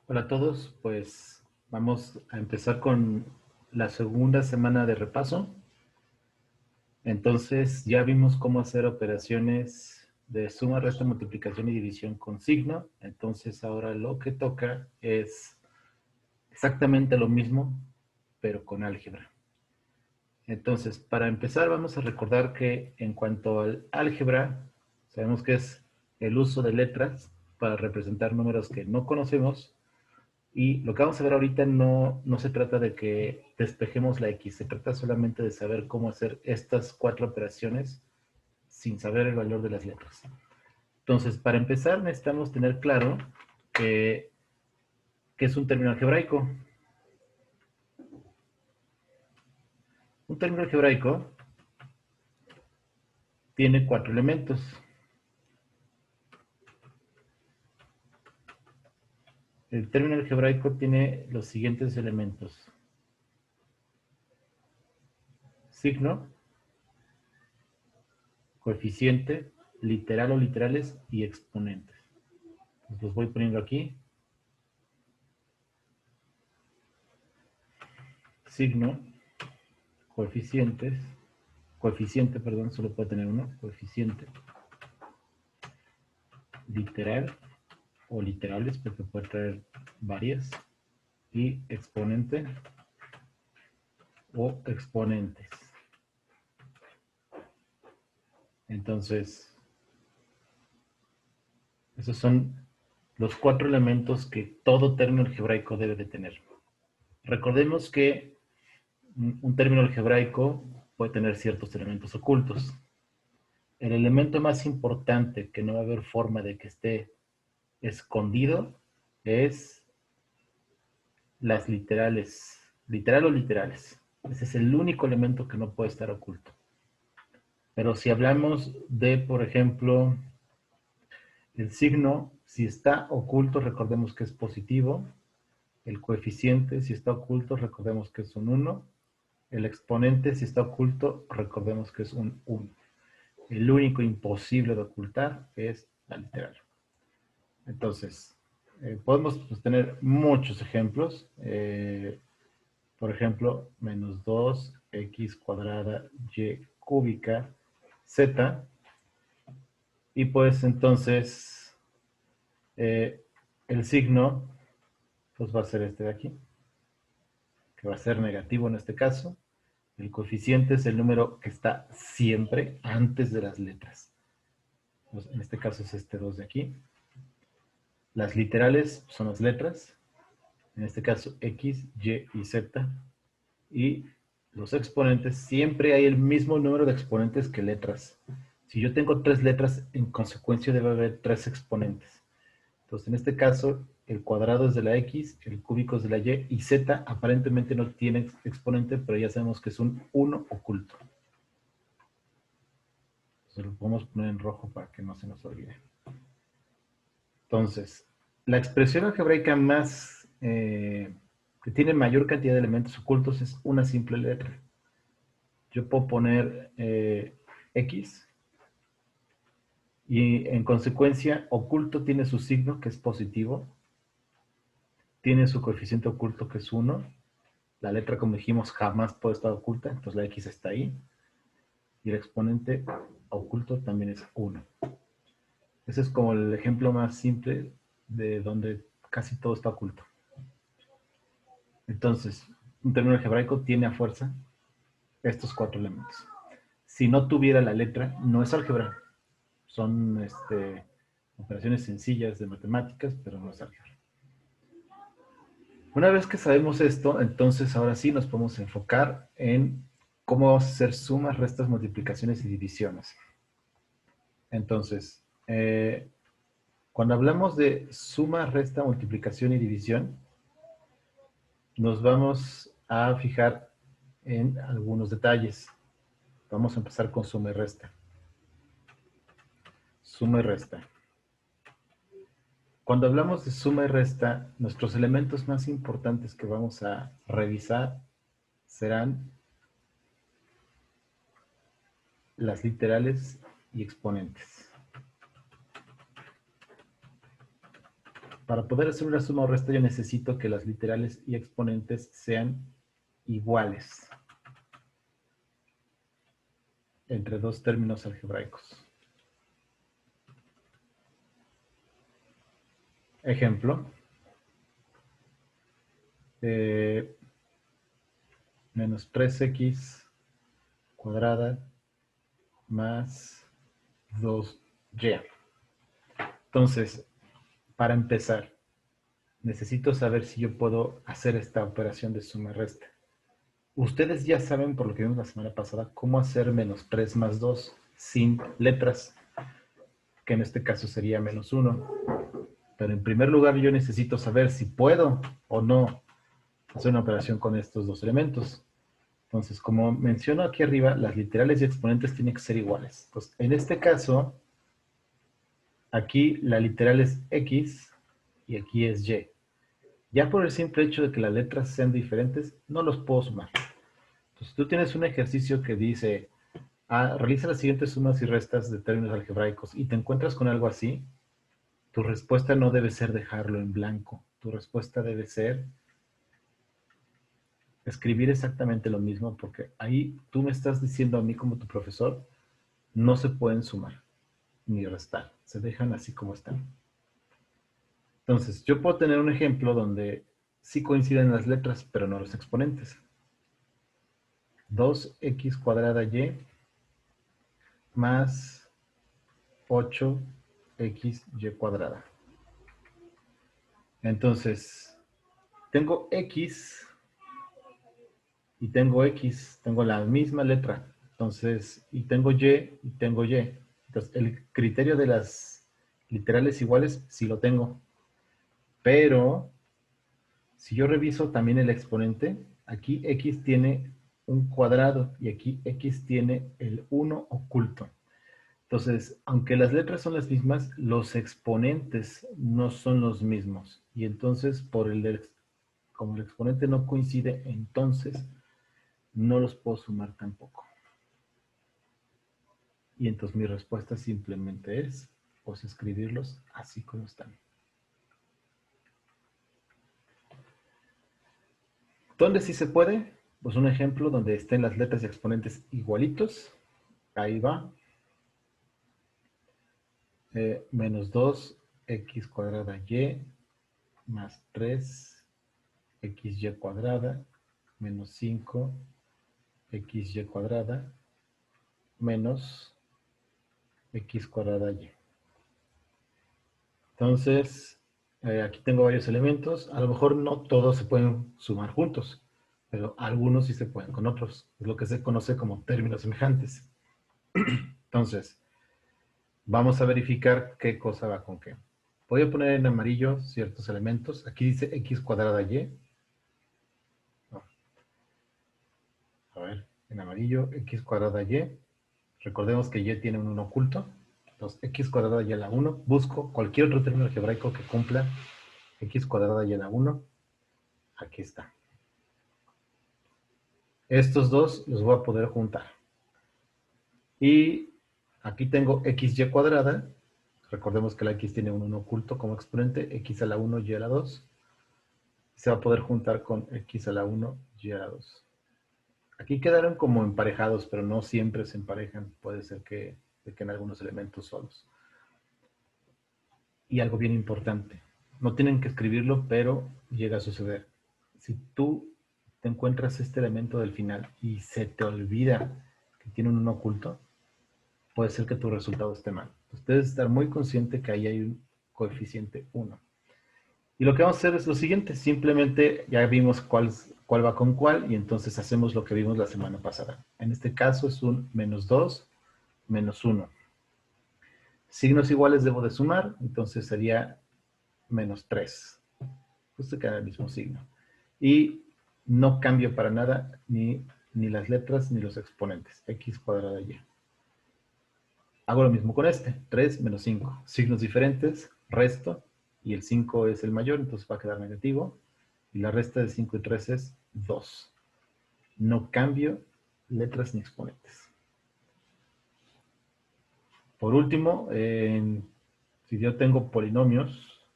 Hola a todos, pues vamos a empezar con la segunda semana de repaso. Entonces ya vimos cómo hacer operaciones de suma, resta, multiplicación y división con signo. Entonces ahora lo que toca es exactamente lo mismo, pero con álgebra. Entonces, para empezar vamos a recordar que en cuanto al álgebra, sabemos que es el uso de letras para representar números que no conocemos. Y lo que vamos a ver ahorita no se trata de que despejemos la X, se trata solamente de saber cómo hacer estas cuatro operaciones sin saber el valor de las letras. Entonces, para empezar, necesitamos tener claro que, que es un término algebraico. Un término algebraico tiene cuatro elementos. El término algebraico tiene los siguientes elementos: signo, coeficiente, literal o literales y exponentes. Pues los voy poniendo aquí. Signo, coeficiente, perdón, solo puede tener uno, coeficiente, literal o literales, porque puede traer varias, y exponente o exponentes. Entonces, esos son los cuatro elementos que todo término algebraico debe de tener. Recordemos que un término algebraico puede tener ciertos elementos ocultos. El elemento más importante que no va a haber forma de que esté escondido es las literales, literal o literales. Ese es el único elemento que no puede estar oculto. Pero si hablamos de, por ejemplo, el signo, si está oculto, recordemos que es positivo. El coeficiente, si está oculto, recordemos que es un 1. El exponente, si está oculto, recordemos que es un 1. El único imposible de ocultar es la literal. Entonces, podemos pues, tener muchos ejemplos. Por ejemplo, menos 2x cuadrada y cúbica z. Y pues entonces el signo pues va a ser este de aquí, que va a ser negativo en este caso. El coeficiente es el número que está siempre antes de las letras. Pues en este caso es este 2 de aquí. Las literales son las letras. En este caso x, y y z. Y los exponentes, siempre hay el mismo número de exponentes que letras. Si yo tengo tres letras, en consecuencia debe haber tres exponentes. Entonces, en este caso, el cuadrado es de la X, el cúbico es de la Y Z aparentemente no tiene exponente, pero ya sabemos que es un 1 oculto. Entonces, lo podemos poner en rojo para que no se nos olvide. Entonces, la expresión algebraica más que tiene mayor cantidad de elementos ocultos es una simple letra. Yo puedo poner X y en consecuencia oculto tiene su signo que es positivo, tiene su coeficiente oculto que es 1, la letra como dijimos jamás puede estar oculta, entonces la X está ahí, y el exponente oculto también es 1. Ese es como el ejemplo más simple de donde casi todo está oculto. Entonces, un término algebraico tiene a fuerza estos cuatro elementos. Si no tuviera la letra, no es álgebra. Son operaciones sencillas de matemáticas, pero no es álgebra. Una vez que sabemos esto, entonces ahora sí nos podemos enfocar en cómo vamos a hacer sumas, restas, multiplicaciones y divisiones. Entonces, cuando hablamos de suma, resta, multiplicación y división, nos vamos a fijar en algunos detalles. Vamos a empezar con suma y resta. Suma y resta. Cuando hablamos de suma y resta, nuestros elementos más importantes que vamos a revisar serán las literales y exponentes. Para poder hacer una suma o resta yo necesito que las literales y exponentes sean iguales entre dos términos algebraicos. Ejemplo, menos 3x cuadrada más 2y. Entonces, para empezar, necesito saber si yo puedo hacer esta operación de suma y resta. Ustedes ya saben, por lo que vimos la semana pasada, cómo hacer menos 3 más 2 sin letras, que en este caso sería menos 1. Pero en primer lugar yo necesito saber si puedo o no hacer una operación con estos dos elementos. Entonces, como menciono aquí arriba, las literales y exponentes tienen que ser iguales. Entonces, en este caso, aquí la literal es x y aquí es y. Ya por el simple hecho de que las letras sean diferentes, no los puedo sumar. Entonces, tú tienes un ejercicio que dice, realiza las siguientes sumas y restas de términos algebraicos y te encuentras con algo así, tu respuesta no debe ser dejarlo en blanco. Tu respuesta debe ser escribir exactamente lo mismo, porque ahí tú me estás diciendo a mí como tu profesor, no se pueden sumar ni restar, se dejan así como están. Entonces, yo puedo tener un ejemplo donde sí coinciden las letras, pero no los exponentes. 2x cuadrada y más 8xy cuadrada. Entonces, tengo x y tengo x, tengo la misma letra. Entonces, y tengo y y tengo y. Entonces, el criterio de las literales iguales sí lo tengo. Pero, si yo reviso también el exponente, aquí x tiene un cuadrado y aquí x tiene el 1 oculto. Entonces, aunque las letras son las mismas, los exponentes no son los mismos. Y entonces, como el exponente no coincide, entonces no los puedo sumar tampoco. Y entonces mi respuesta simplemente es, pues escribirlos así como están. ¿Dónde sí se puede? Pues un ejemplo donde estén las letras y exponentes igualitos. Ahí va. Menos 2x cuadrada y más 3xy cuadrada menos 5xy cuadrada menos x cuadrada y. Entonces, aquí tengo varios elementos. A lo mejor no todos se pueden sumar juntos, pero algunos sí se pueden con otros. Es lo que se conoce como términos semejantes. Entonces, vamos a verificar qué cosa va con qué. Voy a poner en amarillo ciertos elementos. Aquí dice x cuadrada y. No. A ver, en amarillo, x cuadrada y. Recordemos que y tiene un 1 oculto. Entonces, x cuadrada y a la 1. Busco cualquier otro término algebraico que cumpla x cuadrada y a la 1. Aquí está. Estos dos los voy a poder juntar. Y aquí tengo xy cuadrada. Recordemos que la x tiene un 1 oculto como exponente. X a la 1, y a la 2. Se va a poder juntar con x a la 1, y a la 2. Aquí quedaron como emparejados, pero no siempre se emparejan. Puede ser que en algunos elementos solos. Y algo bien importante. No tienen que escribirlo, pero llega a suceder. Si tú te encuentras este elemento del final y se te olvida que tiene un 1 oculto, puede ser que tu resultado esté mal. Entonces, debes estar muy consciente que ahí hay un coeficiente 1. Y lo que vamos a hacer es lo siguiente. Simplemente ya vimos cuál va con cuál y entonces hacemos lo que vimos la semana pasada. En este caso es un menos 2, menos 1. Signos iguales debo de sumar, entonces sería menos 3. Justo queda el mismo signo. Y no cambio para nada ni las letras ni los exponentes. X cuadrada y. Hago lo mismo con este. 3 menos 5. Signos diferentes, resto. Y el 5 es el mayor, entonces va a quedar negativo. Y la resta de 5 y 3 es 2. No cambio letras ni exponentes. Por último, si yo tengo polinomios,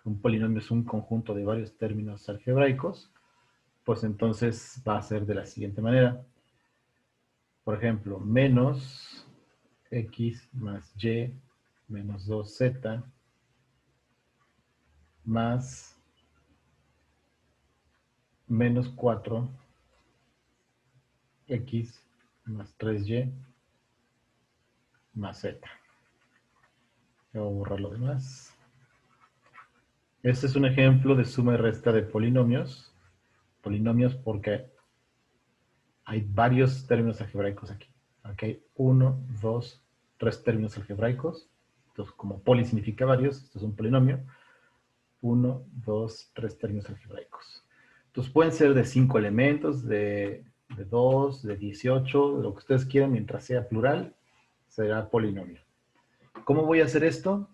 un polinomio es un conjunto de varios términos algebraicos, pues entonces va a ser de la siguiente manera. Por ejemplo, menos x más y menos 2z más menos 4x más 3y más z. Voy a borrar lo demás. Este es un ejemplo de suma y resta de polinomios. Polinomios porque hay varios términos algebraicos aquí. Aquí hay 1, 2, 3 términos algebraicos. Entonces, como poli significa varios, esto es un polinomio. 1, 2, 3 términos algebraicos. Entonces pueden ser de 5 elementos, de 2, de 18, de lo que ustedes quieran, mientras sea plural, será polinomio. ¿Cómo voy a hacer esto?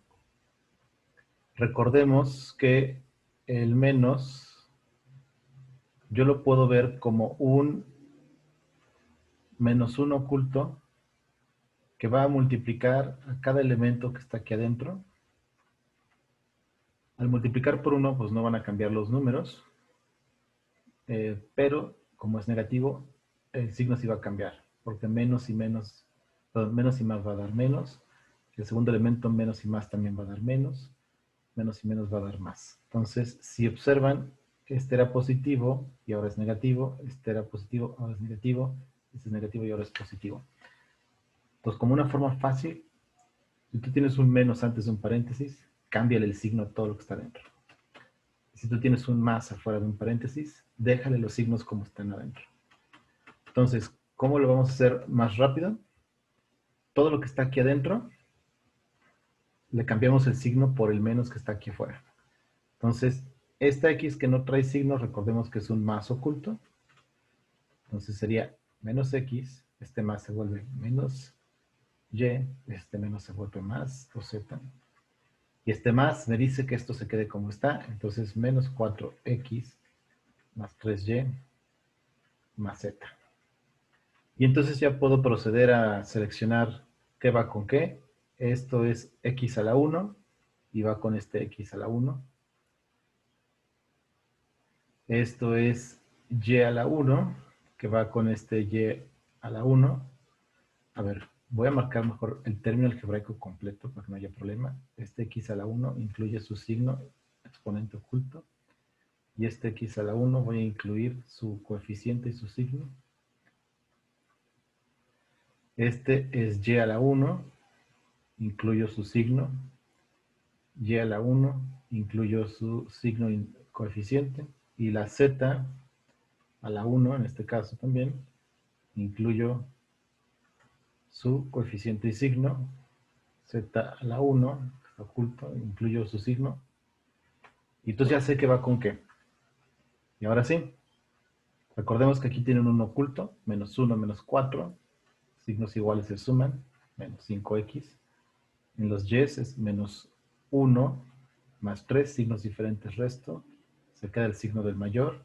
Recordemos que el menos yo lo puedo ver como un menos 1 oculto que va a multiplicar a cada elemento que está aquí adentro. Al multiplicar por 1, pues no van a cambiar los números, pero como es negativo, el signo sí va a cambiar, porque menos y menos, perdón, menos y más va a dar menos, el segundo elemento menos y más también va a dar menos y menos va a dar más. Entonces, si observan, este era positivo y ahora es negativo, este era positivo, ahora es negativo, este es negativo y ahora es positivo. Entonces, como una forma fácil, si tú tienes un menos antes de un paréntesis, cámbiale el signo a todo lo que está dentro. Si tú tienes un más afuera de un paréntesis, déjale los signos como están adentro. Entonces, ¿cómo lo vamos a hacer más rápido? Todo lo que está aquí adentro, le cambiamos el signo por el menos que está aquí afuera. Entonces, esta X que no trae signo, recordemos que es un más oculto. Entonces sería menos X, este más se vuelve menos Y, este menos se vuelve más o Z. Y este más me dice que esto se quede como está, entonces menos 4X más 3Y más Z. Y entonces ya puedo proceder a seleccionar qué va con qué. Esto es X a la 1 y va con este X a la 1. Esto es Y a la 1, que va con este Y a la 1. A ver, voy a marcar mejor el término algebraico completo para que no haya problema. Este X a la 1 incluye su signo exponente oculto. Y este X a la 1 voy a incluir su coeficiente y su signo. Este es Y a la 1, incluyo su signo. Y a la 1, incluyo su signo y coeficiente. Y la Z a la 1, en este caso también, incluyo su coeficiente y signo. Z a la 1, está oculto, incluyo su signo. Y entonces ya sé que va con qué. Y ahora sí, recordemos que aquí tienen un oculto, menos 1, menos 4. Signos iguales se suman, menos 5x. En los y es menos 1 más 3, signos diferentes resto. Se queda el signo del mayor,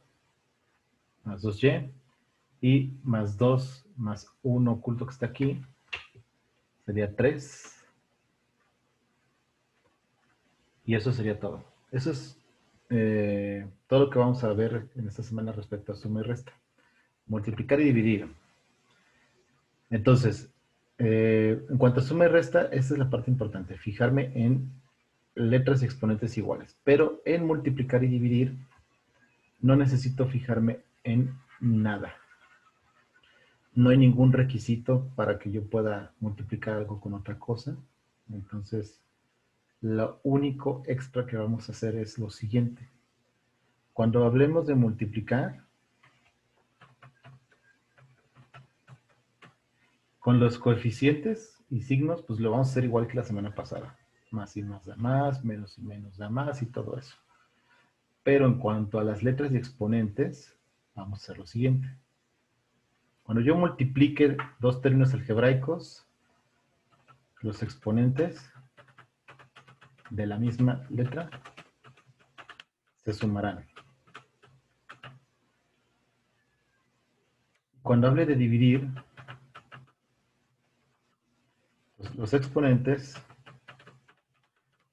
más 2y. Y más 2 más 1 oculto que está aquí, sería 3. Y eso sería todo. Eso es todo lo que vamos a ver en esta semana respecto a suma y resta. Multiplicar y dividir. Entonces, en cuanto a suma y resta, esta es la parte importante. Fijarme en letras y exponentes iguales. Pero en multiplicar y dividir, no necesito fijarme en nada. No hay ningún requisito para que yo pueda multiplicar algo con otra cosa. Entonces, lo único extra que vamos a hacer es lo siguiente. Cuando hablemos de multiplicar, con los coeficientes y signos, pues lo vamos a hacer igual que la semana pasada. Más y más da más, menos y menos da más y todo eso. Pero en cuanto a las letras y exponentes, vamos a hacer lo siguiente. Cuando yo multiplique dos términos algebraicos, los exponentes de la misma letra se sumarán. Cuando hable de dividir, pues los exponentes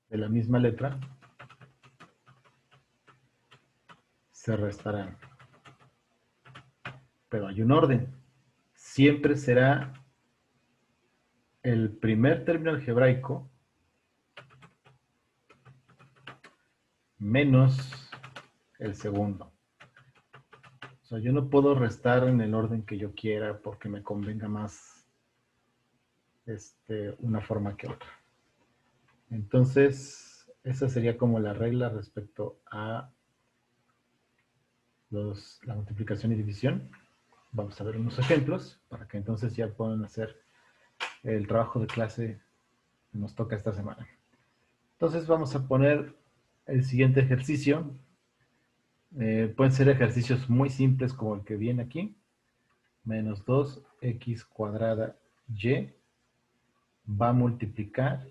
de la misma letra se restarán. Pero hay un orden. Siempre será el primer término algebraico menos el segundo. O sea, yo no puedo restar en el orden que yo quiera porque me convenga más una forma que otra. Entonces, esa sería como la regla respecto a la multiplicación y división. Vamos a ver unos ejemplos para que entonces ya puedan hacer el trabajo de clase que nos toca esta semana. Entonces vamos a poner el siguiente ejercicio. Pueden ser ejercicios muy simples como el que viene aquí. Menos 2x cuadrada y va a multiplicar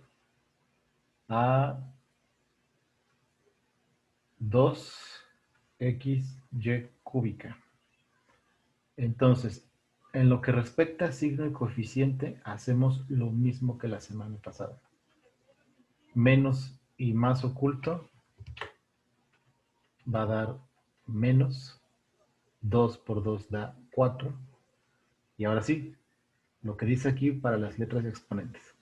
a 2xy cúbica. Entonces, en lo que respecta a signo y coeficiente, hacemos lo mismo que la semana pasada. Menos y más oculto va a dar menos. 2 por 2 da 4. Y ahora sí, lo que dice aquí para las letras exponentes.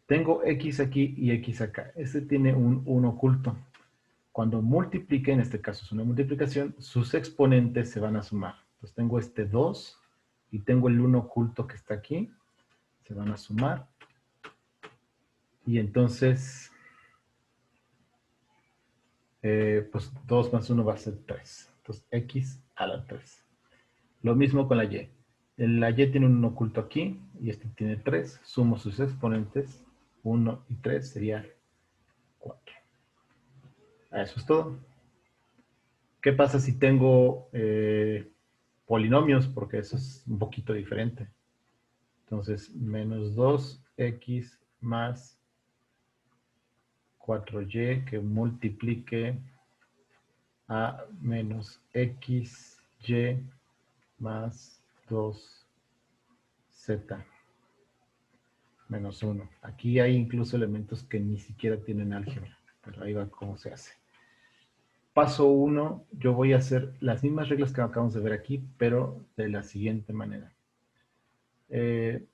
Tengo x aquí y x acá. Este tiene un 1 oculto. Cuando multiplique, en este caso es una multiplicación, sus exponentes se van a sumar. Entonces tengo este 2 y tengo el 1 oculto que está aquí. Se van a sumar. Y entonces, pues 2 más 1 va a ser 3. Entonces x a la 3. Lo mismo con la y. La y tiene un 1 oculto aquí y este tiene 3. Sumo sus exponentes. 1 y 3 sería 4. Eso es todo. ¿Qué pasa si tengo polinomios? Porque eso es un poquito diferente. Entonces, menos 2x más 4y que multiplique a menos xy más 2z menos 1. Aquí hay incluso elementos que ni siquiera tienen álgebra, pero ahí va cómo se hace. Paso 1, yo voy a hacer las mismas reglas que acabamos de ver aquí, pero de la siguiente manera. Se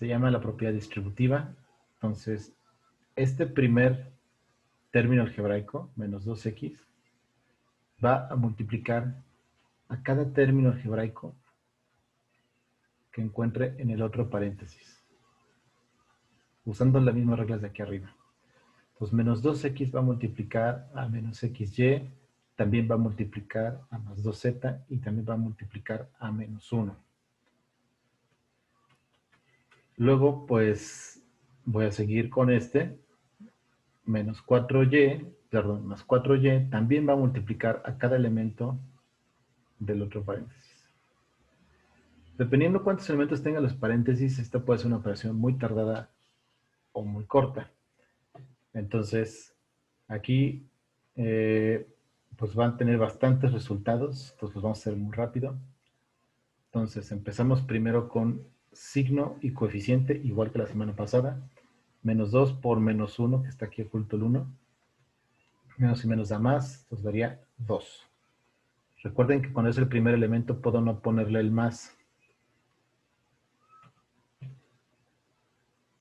llama la propiedad distributiva. Entonces, este primer término algebraico, menos 2x, va a multiplicar a cada término algebraico que encuentre en el otro paréntesis, usando las mismas reglas de aquí arriba. Pues menos 2x va a multiplicar a menos xy, también va a multiplicar a más 2z y también va a multiplicar a menos 1. Luego, pues, voy a seguir con este. Menos 4y, perdón, más 4y, también va a multiplicar a cada elemento del otro paréntesis. Dependiendo cuántos elementos tengan los paréntesis, esta puede ser una operación muy tardada o muy corta. Entonces, aquí, pues van a tener bastantes resultados, entonces los vamos a hacer muy rápido. Entonces, empezamos primero con signo y coeficiente, igual que la semana pasada. Menos 2 por menos 1, que está aquí oculto el 1. Menos y menos da más, entonces daría 2. Recuerden que cuando es el primer elemento puedo no ponerle el más.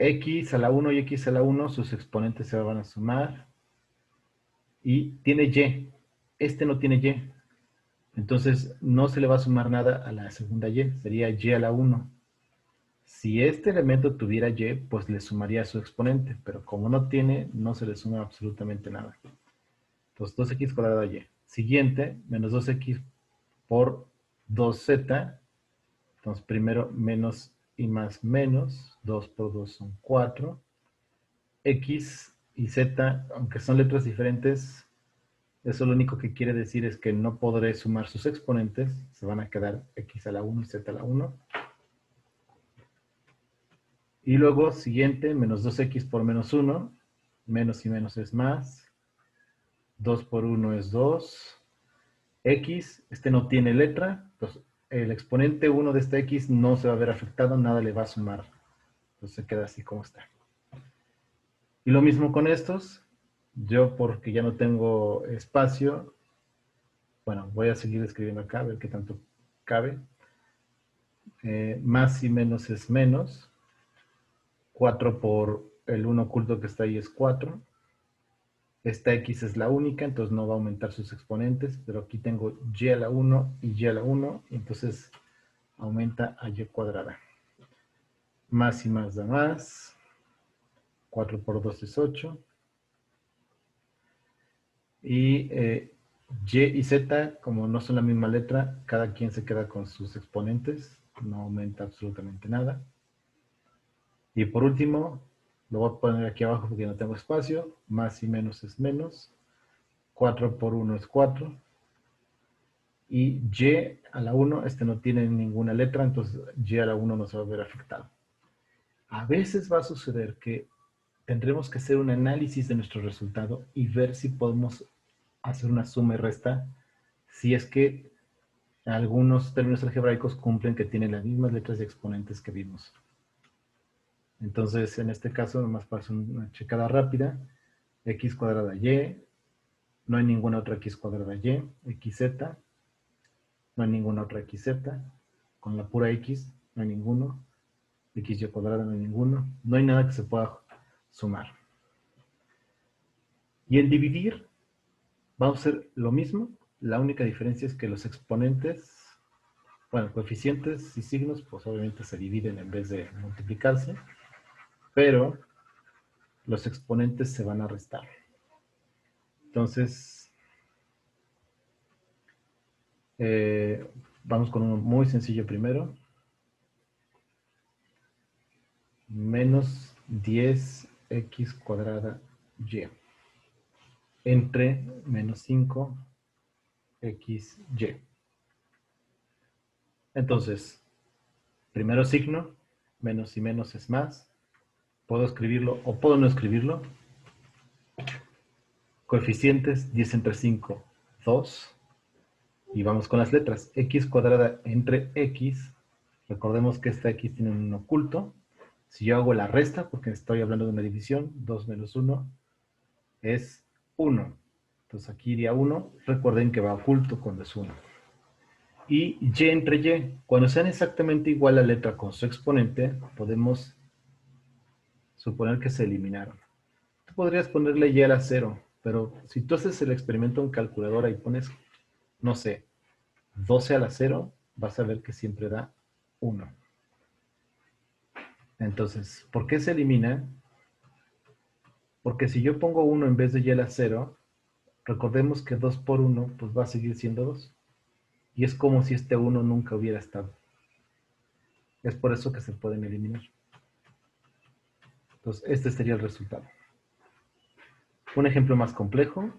X a la 1 y x a la 1, sus exponentes se van a sumar. Y tiene y. Este no tiene y. Entonces no se le va a sumar nada a la segunda y. Sería y a la 1. Si este elemento tuviera y, pues le sumaría a su exponente. Pero como no tiene, no se le suma absolutamente nada. Entonces 2x cuadrado y. Siguiente, menos 2x por 2z. Entonces primero menos y más menos. 2 por 2 son 4. X y z, aunque son letras diferentes, eso lo único que quiere decir es que no podré sumar sus exponentes. Se van a quedar x a la 1 y z a la 1. Y luego, siguiente, menos 2x por menos 1. Menos y menos es más. 2 por 1 es 2. X, este no tiene letra. Entonces, el exponente 1 de esta x no se va a ver afectado. Nada le va a sumar. Entonces se queda así como está. Y lo mismo con estos. Yo, porque ya no tengo espacio, Bueno, voy a seguir escribiendo acá, a ver qué tanto cabe. Más y menos es menos. 4 por el 1 oculto que está ahí es 4. Esta x es la única, entonces no va a aumentar sus exponentes, pero aquí tengo y a la 1 y y a la 1, entonces aumenta a y cuadrada. Más y más da más. 4 por 2 es 8. Y y z, como no son la misma letra, cada quien se queda con sus exponentes, no aumenta absolutamente nada. Y por último, lo voy a poner aquí abajo porque no tengo espacio, más y menos es menos, 4 por 1 es 4, y y a la 1, este no tiene ninguna letra, entonces y a la 1 no se va a ver afectado. A veces va a suceder que tendremos que hacer un análisis de nuestro resultado y ver si podemos hacer una suma y resta, si es que algunos términos algebraicos cumplen que tienen las mismas letras y exponentes que vimos. Entonces, en este caso, nomás paso una checada rápida. X cuadrada y, no hay ninguna otra x cuadrada y, xz, no hay ninguna otra xz, con la pura x no hay ninguno, xy cuadrada no hay ninguno, no hay nada que se pueda sumar. Y en dividir, vamos a hacer lo mismo, la única diferencia es que los exponentes, bueno, coeficientes y signos, pues obviamente se dividen en vez de multiplicarse, pero los exponentes se van a restar. Entonces, vamos con uno muy sencillo primero. Menos 10x cuadrada y entre menos 5xy. Entonces, primero signo, menos y menos es más. Puedo escribirlo o puedo no escribirlo. Coeficientes, 10 entre 5, 2. Y vamos con las letras. X cuadrada entre x. Recordemos que esta x tiene un oculto. Si yo hago la resta, porque estoy hablando de una división, 2 menos 1 es 1. Entonces aquí iría 1. Recuerden que va oculto cuando es 1. Y y entre y. Cuando sean exactamente igual la letra con su exponente, podemos suponer que se eliminaron. Tú podrías ponerle y a la 0, pero si tú haces el experimento en calculadora y pones, no sé, 12 a la 0, vas a ver que siempre da 1. Entonces, ¿por qué se elimina? Porque si yo pongo 1 en vez de y a la 0, recordemos que 2 por 1 pues va a seguir siendo 2. Y es como si este 1 nunca hubiera estado. Es por eso que se pueden eliminar. Entonces, este sería el resultado. Un ejemplo más complejo.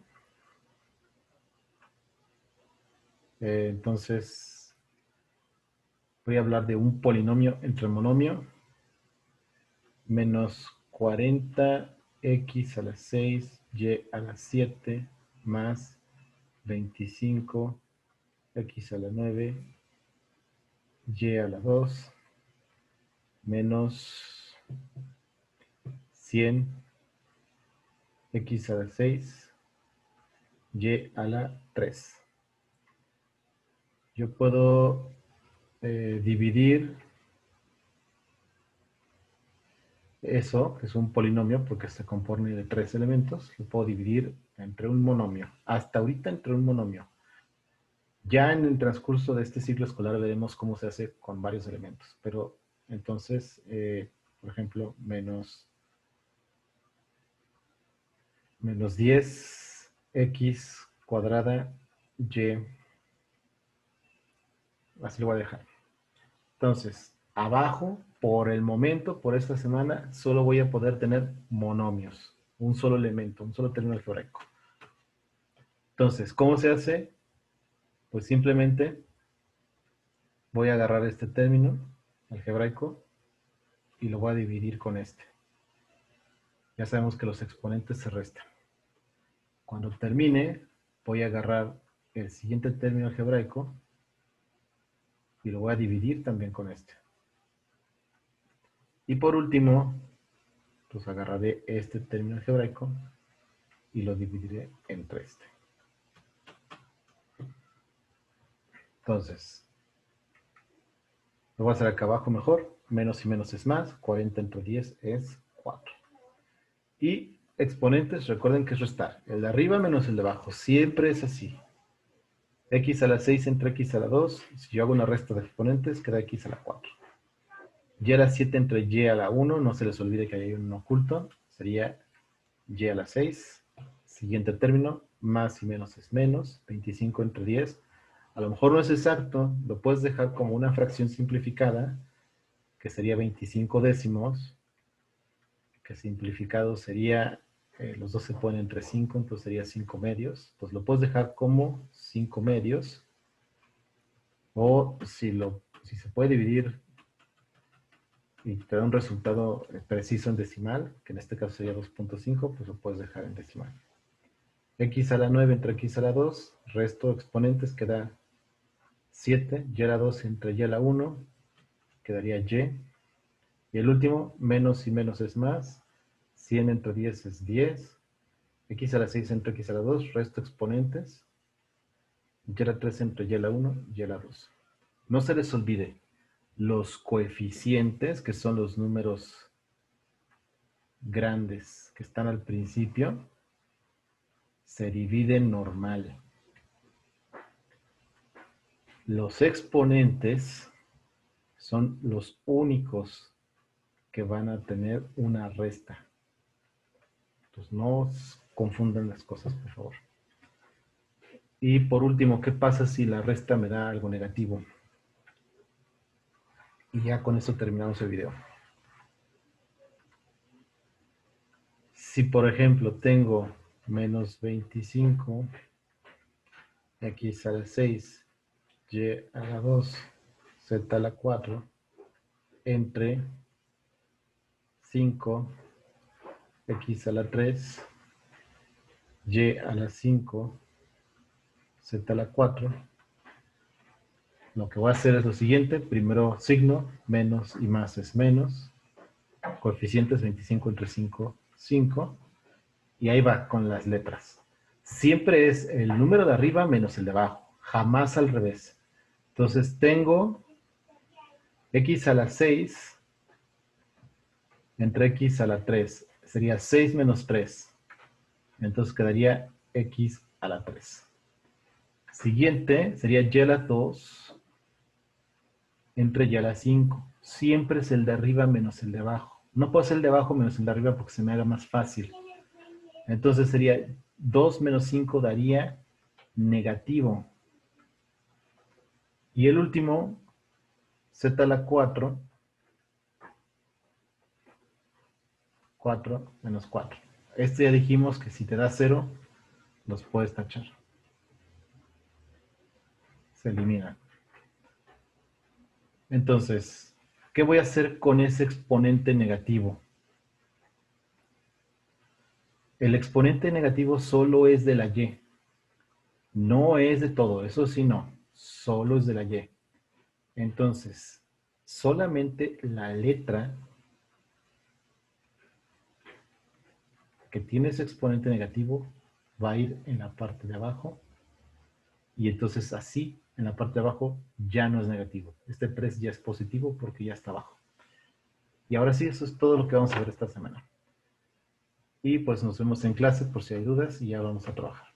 Entonces, voy a hablar de un polinomio entre monomio. Menos 40x a la 6, y a la 7, más 25x a la 9, y a la 2, menos 100x a la 6, y a la 3. Yo puedo dividir eso, que es un polinomio, porque se compone de 3 elementos, lo puedo dividir entre un monomio. Hasta ahorita entre un monomio. Ya en el transcurso de este ciclo escolar veremos cómo se hace con varios elementos. Pero entonces, por ejemplo, menos 10x cuadrada y, así lo voy a dejar. Entonces, abajo, por el momento, por esta semana, solo voy a poder tener monomios. Un solo elemento, un solo término algebraico. Entonces, ¿cómo se hace? Pues simplemente voy a agarrar este término algebraico y lo voy a dividir con este. Ya sabemos que los exponentes se restan. Cuando termine, voy a agarrar el siguiente término algebraico y lo voy a dividir también con este. Y por último, pues agarraré este término algebraico y lo dividiré entre este. Entonces, lo voy a hacer acá abajo mejor. Menos y menos es más. 40 entre 10 es 4. Y exponentes, recuerden que es restar. El de arriba menos el de abajo. Siempre es así. X a la 6 entre X a la 2. Si yo hago una resta de exponentes, queda X a la 4. Y a la 7 entre Y a la 1. No se les olvide que hay un oculto. Sería Y a la 6. Siguiente término. Más y menos es menos. 25 entre 10. A lo mejor no es exacto. Lo puedes dejar como una fracción simplificada, que sería 25 décimos. Que simplificado sería, los dos se ponen entre 5, entonces sería 5 medios. Pues lo puedes dejar como 5 medios. O si se puede dividir y te da un resultado preciso en decimal, que en este caso sería 2.5, pues lo puedes dejar en decimal. X a la 9 entre X a la 2, resto exponentes queda 7, Y a la 2 entre Y a la 1, quedaría Y. Y el último, menos y menos es más, 100 entre 10 es 10, X a la 6 entre X a la 2, resto exponentes, Y a la 3 entre Y a la 1, Y a la 2. No se les olvide, los coeficientes, que son los números grandes que están al principio, se dividen normal. Los exponentes son los únicos que van a tener una resta. Entonces no confundan las cosas, por favor. Y por último, ¿qué pasa si la resta me da algo negativo? Y ya con eso terminamos el video. Si por ejemplo tengo menos 25, X a la 6, Y a la 2, Z a la 4, entre 5, X a la 3, Y a la 5, Z a la 4. Lo que voy a hacer es lo siguiente. Primero signo, menos y más es menos. Coeficientes 25 entre 5, 5. Y ahí va con las letras. Siempre es el número de arriba menos el de abajo. Jamás al revés. Entonces tengo X a la 6 entre X a la 3. Sería 6 menos 3. Entonces quedaría X a la 3. Siguiente sería Y a la 2 entre Y a la 5. Siempre es el de arriba menos el de abajo. No puedo hacer el de abajo menos el de arriba porque se me haga más fácil. Entonces sería 2 menos 5 daría negativo. Y el último, Z a la 4. 4 menos 4. Este ya dijimos que si te da 0, los puedes tachar. Se elimina. Entonces, ¿qué voy a hacer con ese exponente negativo? El exponente negativo solo es de la Y. No es de todo, eso sí no. Solo es de la Y. Entonces, solamente la letra que tiene ese exponente negativo va a ir en la parte de abajo. Y entonces así, en la parte de abajo, ya no es negativo. Este 3 ya es positivo porque ya está abajo. Y ahora sí, eso es todo lo que vamos a ver esta semana. Y pues nos vemos en clase por si hay dudas y ya vamos a trabajar.